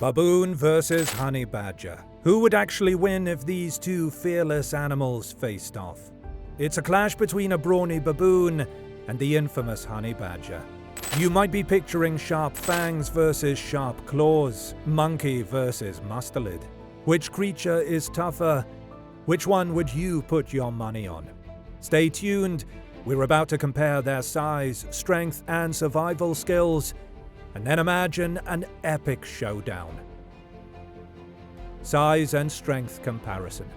Baboon versus honey badger. Who would actually win if these two fearless animals faced off? It's a clash between a brawny baboon and the infamous honey badger. You might be picturing sharp fangs versus sharp claws, monkey versus mustelid. Which creature is tougher? Which one would you put your money on? Stay tuned, we're about to compare their size, strength, and survival skills, and then imagine an epic showdown. Size and strength comparison.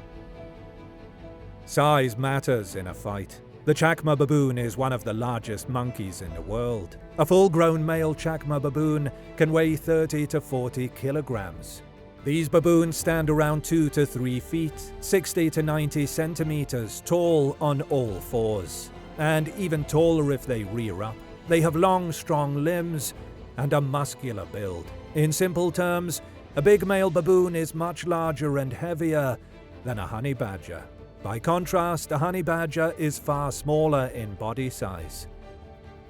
Size matters in a fight. The Chacma baboon is one of the largest monkeys in the world. A full-grown male Chacma baboon can weigh 30 to 40 kilograms. These baboons stand around 2 to 3 feet, 60 to 90 centimeters tall on all fours, and even taller if they rear up. They have long, strong limbs and a muscular build. In simple terms, a big male baboon is much larger and heavier than a honey badger. By contrast, a honey badger is far smaller in body size.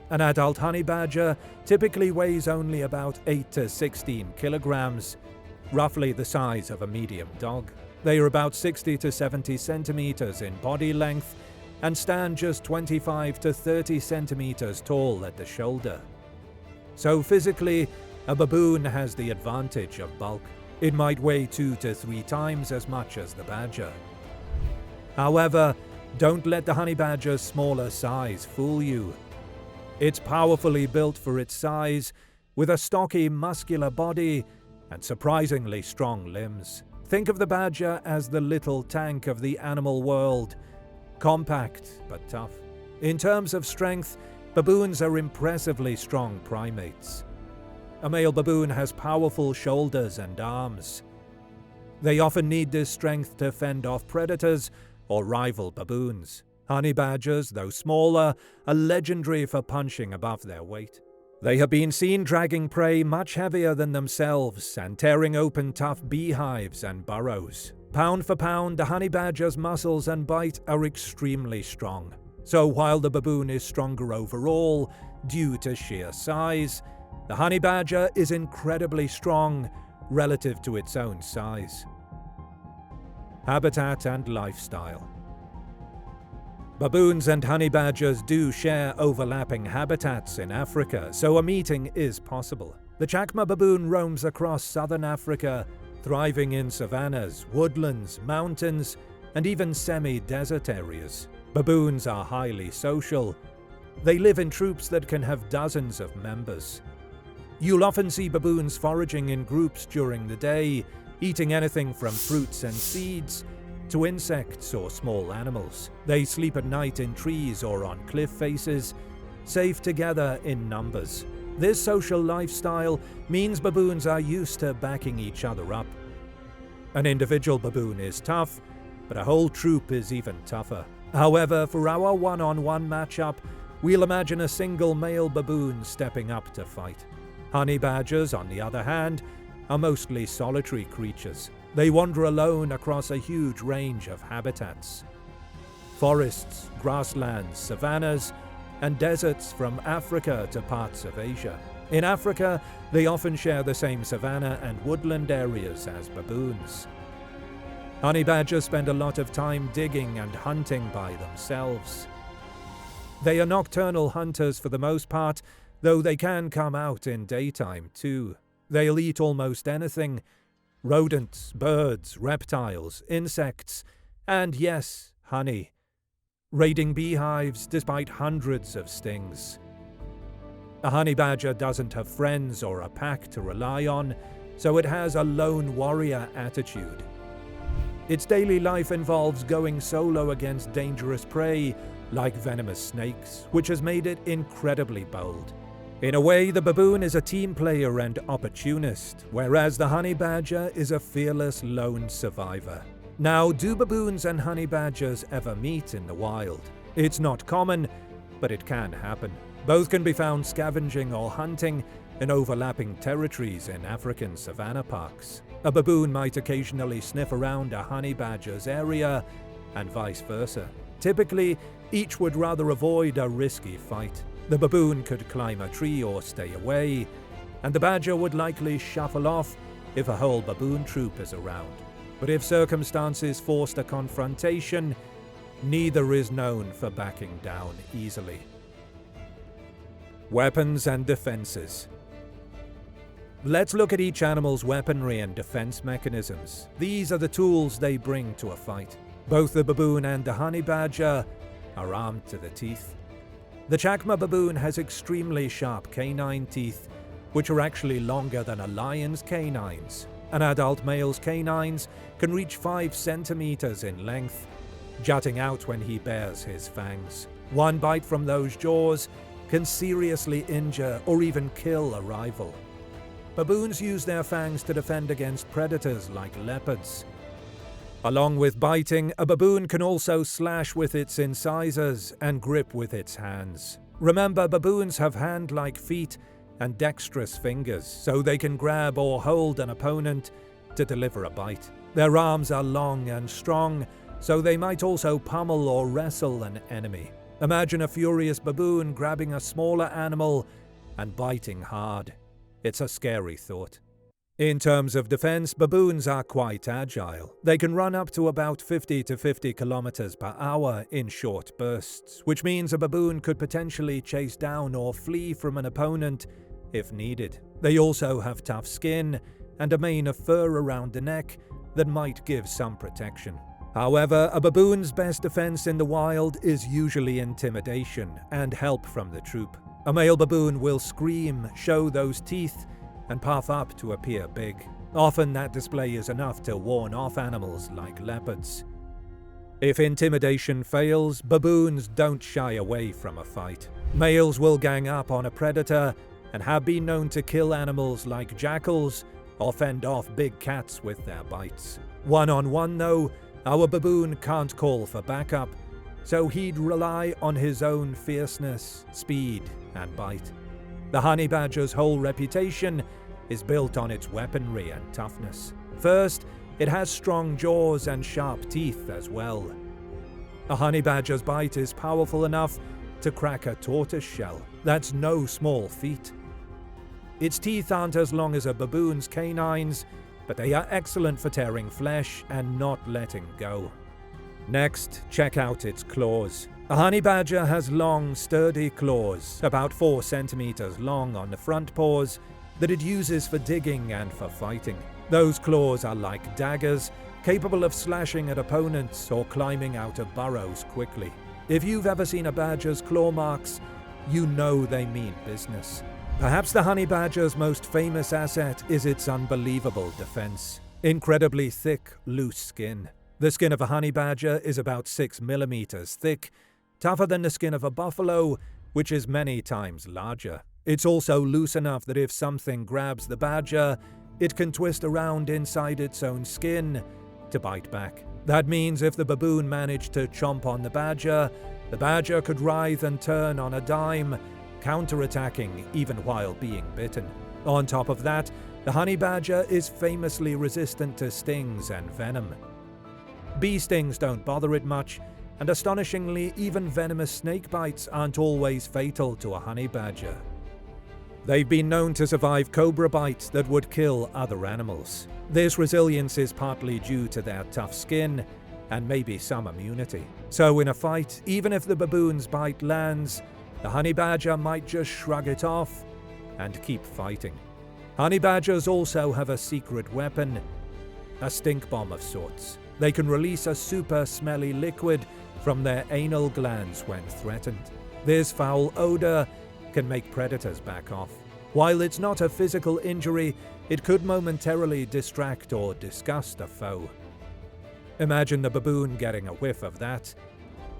An adult honey badger typically weighs only about 8 to 16 kilograms, roughly the size of a medium dog. They are about 60 to 70 centimeters in body length and stand just 25 to 30 centimeters tall at the shoulder. So physically, a baboon has the advantage of bulk. It might weigh 2 to 3 times as much as the badger. However, don't let the honey badger's smaller size fool you. It's powerfully built for its size, with a stocky, muscular body and surprisingly strong limbs. Think of the badger as the little tank of the animal world, compact but tough. In terms of strength, baboons are impressively strong primates. A male baboon has powerful shoulders and arms. They often need this strength to fend off predators or rival baboons. Honey badgers, though smaller, are legendary for punching above their weight. They have been seen dragging prey much heavier than themselves and tearing open tough beehives and burrows. Pound for pound, the honey badger's muscles and bite are extremely strong. So while the baboon is stronger overall, due to sheer size, the honey badger is incredibly strong relative to its own size. Habitat and lifestyle. Baboons and honey badgers do share overlapping habitats in Africa, so a meeting is possible. The Chacma baboon roams across southern Africa, thriving in savannas, woodlands, mountains, and even semi-desert areas. Baboons are highly social. They live in troops that can have dozens of members. You'll often see baboons foraging in groups during the day, eating anything from fruits and seeds to insects or small animals. They sleep at night in trees or on cliff faces, safe together in numbers. This social lifestyle means baboons are used to backing each other up. An individual baboon is tough, but a whole troop is even tougher. However, for our one-on-one matchup, we'll imagine a single male baboon stepping up to fight. Honey badgers, on the other hand, are mostly solitary creatures. They wander alone across a huge range of habitats. Forests, grasslands, savannas, and deserts from Africa to parts of Asia. In Africa, they often share the same savanna and woodland areas as baboons. Honey badgers spend a lot of time digging and hunting by themselves. They are nocturnal hunters for the most part, though they can come out in daytime too. They'll eat almost anything: rodents, birds, reptiles, insects, and yes, honey, raiding beehives despite hundreds of stings. A honey badger doesn't have friends or a pack to rely on, so it has a lone warrior attitude. Its daily life involves going solo against dangerous prey like venomous snakes, which has made it incredibly bold. In a way, the baboon is a team player and opportunist, whereas the honey badger is a fearless lone survivor. Now, do baboons and honey badgers ever meet in the wild? It's not common, but it can happen. Both can be found scavenging or hunting in overlapping territories in African savanna parks. A baboon might occasionally sniff around a honey badger's area, and vice versa. Typically, each would rather avoid a risky fight. The baboon could climb a tree or stay away, and the badger would likely shuffle off if a whole baboon troop is around. But if circumstances forced a confrontation, neither is known for backing down easily. Weapons and defenses. Let's look at each animal's weaponry and defense mechanisms. These are the tools they bring to a fight. Both the baboon and the honey badger are armed to the teeth. The Chacma baboon has extremely sharp canine teeth, which are actually longer than a lion's canines. An adult male's canines can reach 5 centimeters in length, jutting out when he bares his fangs. One bite from those jaws can seriously injure or even kill a rival. Baboons use their fangs to defend against predators like leopards. Along with biting, a baboon can also slash with its incisors and grip with its hands. Remember, baboons have hand-like feet and dexterous fingers, so they can grab or hold an opponent to deliver a bite. Their arms are long and strong, so they might also pummel or wrestle an enemy. Imagine a furious baboon grabbing a smaller animal and biting hard. It's a scary thought. In terms of defense, baboons are quite agile. They can run up to about 50 to 50 kilometers per hour in short bursts, which means a baboon could potentially chase down or flee from an opponent if needed. They also have tough skin and a mane of fur around the neck that might give some protection. However, a baboon's best defense in the wild is usually intimidation and help from the troop. A male baboon will scream, show those teeth, and puff up to appear big. Often that display is enough to warn off animals like leopards. If intimidation fails, baboons don't shy away from a fight. Males will gang up on a predator and have been known to kill animals like jackals or fend off big cats with their bites. One-on-one though, our baboon can't call for backup, so he'd rely on his own fierceness, speed, and bite. The honey badger's whole reputation is built on its weaponry and toughness. First, it has strong jaws and sharp teeth as well. A honey badger's bite is powerful enough to crack a tortoise shell. That's no small feat. Its teeth aren't as long as a baboon's canines, but they are excellent for tearing flesh and not letting go. Next, check out its claws. A honey badger has long, sturdy claws, about 4 centimeters long on the front paws, that it uses for digging and for fighting. Those claws are like daggers, capable of slashing at opponents or climbing out of burrows quickly. If you've ever seen a badger's claw marks, you know they mean business. Perhaps the honey badger's most famous asset is its unbelievable defense. Incredibly thick, loose skin. The skin of a honey badger is about 6 millimeters thick, tougher than the skin of a buffalo, which is many times larger. It's also loose enough that if something grabs the badger, it can twist around inside its own skin to bite back. That means if the baboon managed to chomp on the badger could writhe and turn on a dime, counterattacking even while being bitten. On top of that, the honey badger is famously resistant to stings and venom. Bee stings don't bother it much, and astonishingly, even venomous snake bites aren't always fatal to a honey badger. They've been known to survive cobra bites that would kill other animals. This resilience is partly due to their tough skin and maybe some immunity. So in a fight, even if the baboon's bite lands, the honey badger might just shrug it off and keep fighting. Honey badgers also have a secret weapon, a stink bomb of sorts. They can release a super smelly liquid from their anal glands when threatened. This foul odor can make predators back off. While it's not a physical injury, it could momentarily distract or disgust a foe. Imagine the baboon getting a whiff of that.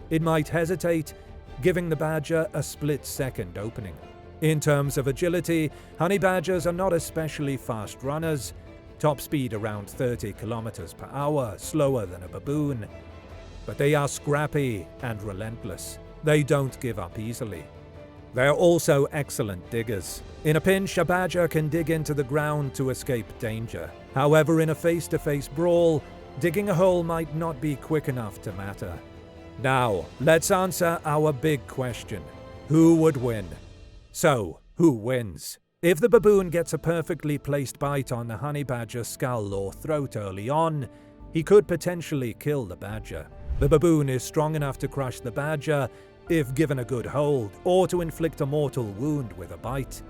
It might hesitate, giving the badger a split-second opening. In terms of agility, honey badgers are not especially fast runners, top speed around 30 kilometers per hour, slower than a baboon. But they are scrappy and relentless. They don't give up easily. They're also excellent diggers. In a pinch, a badger can dig into the ground to escape danger. However, in a face-to-face brawl, digging a hole might not be quick enough to matter. Now, let's answer our big question. Who would win? So, who wins? If the baboon gets a perfectly placed bite on the honey badger's skull or throat early on, he could potentially kill the badger. The baboon is strong enough to crush the badger if given a good hold, or to inflict a mortal wound with a bite.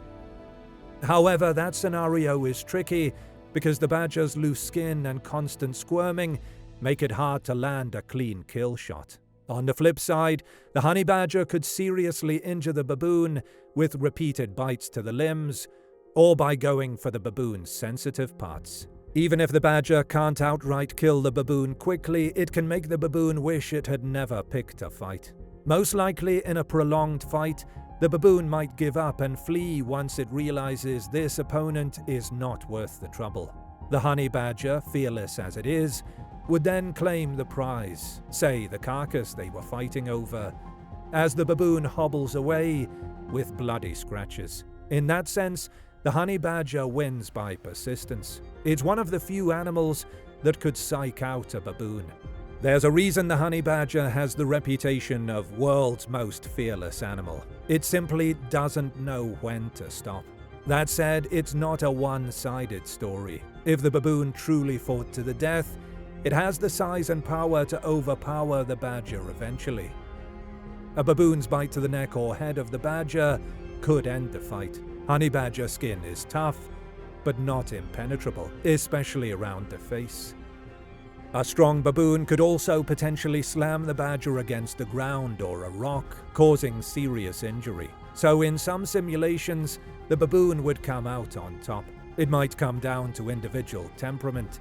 However, that scenario is tricky because the badger's loose skin and constant squirming make it hard to land a clean kill shot. On the flip side, the honey badger could seriously injure the baboon with repeated bites to the limbs, or by going for the baboon's sensitive parts. Even if the badger can't outright kill the baboon quickly, it can make the baboon wish it had never picked a fight. Most likely, in a prolonged fight, the baboon might give up and flee once it realizes this opponent is not worth the trouble. The honey badger, fearless as it is, would then claim the prize, say the carcass they were fighting over, as the baboon hobbles away with bloody scratches. In that sense, the honey badger wins by persistence. It's one of the few animals that could psych out a baboon. There's a reason the honey badger has the reputation of world's most fearless animal. It simply doesn't know when to stop. That said, it's not a one-sided story. If the baboon truly fought to the death, it has the size and power to overpower the badger eventually. A baboon's bite to the neck or head of the badger could end the fight. Honey badger skin is tough, but not impenetrable, especially around the face. A strong baboon could also potentially slam the badger against the ground or a rock, causing serious injury. So in some simulations, the baboon would come out on top. It might come down to individual temperament.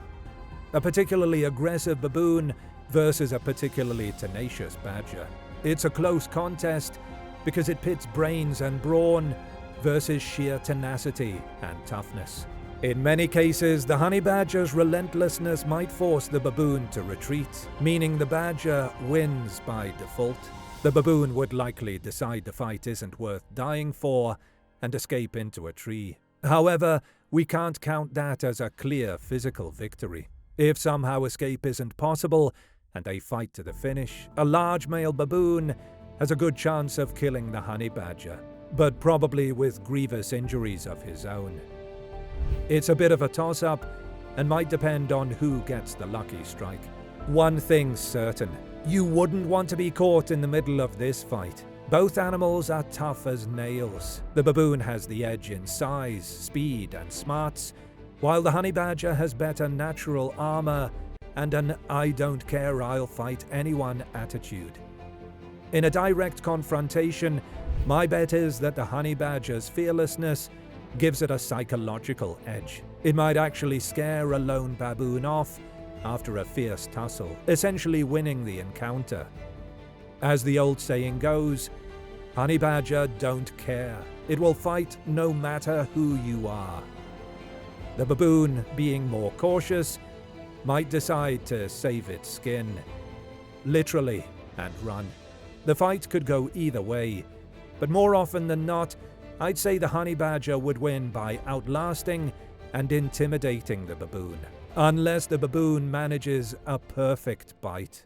A particularly aggressive baboon versus a particularly tenacious badger. It's a close contest because it pits brains and brawn versus sheer tenacity and toughness. In many cases, the honey badger's relentlessness might force the baboon to retreat, meaning the badger wins by default. The baboon would likely decide the fight isn't worth dying for and escape into a tree. However, we can't count that as a clear physical victory. If somehow escape isn't possible and they fight to the finish, a large male baboon has a good chance of killing the honey badger, but probably with grievous injuries of his own. It's a bit of a toss-up and might depend on who gets the lucky strike. One thing's certain, you wouldn't want to be caught in the middle of this fight. Both animals are tough as nails. The baboon has the edge in size, speed, and smarts, while the honey badger has better natural armor and an I don't care, I'll fight anyone attitude. In a direct confrontation, my bet is that the honey badger's fearlessness gives it a psychological edge. It might actually scare a lone baboon off after a fierce tussle, essentially winning the encounter. As the old saying goes, honey badger don't care. It will fight no matter who you are. The baboon, being more cautious, might decide to save its skin, literally, and run. The fight could go either way, but more often than not, I'd say the honey badger would win by outlasting and intimidating the baboon, unless the baboon manages a perfect bite.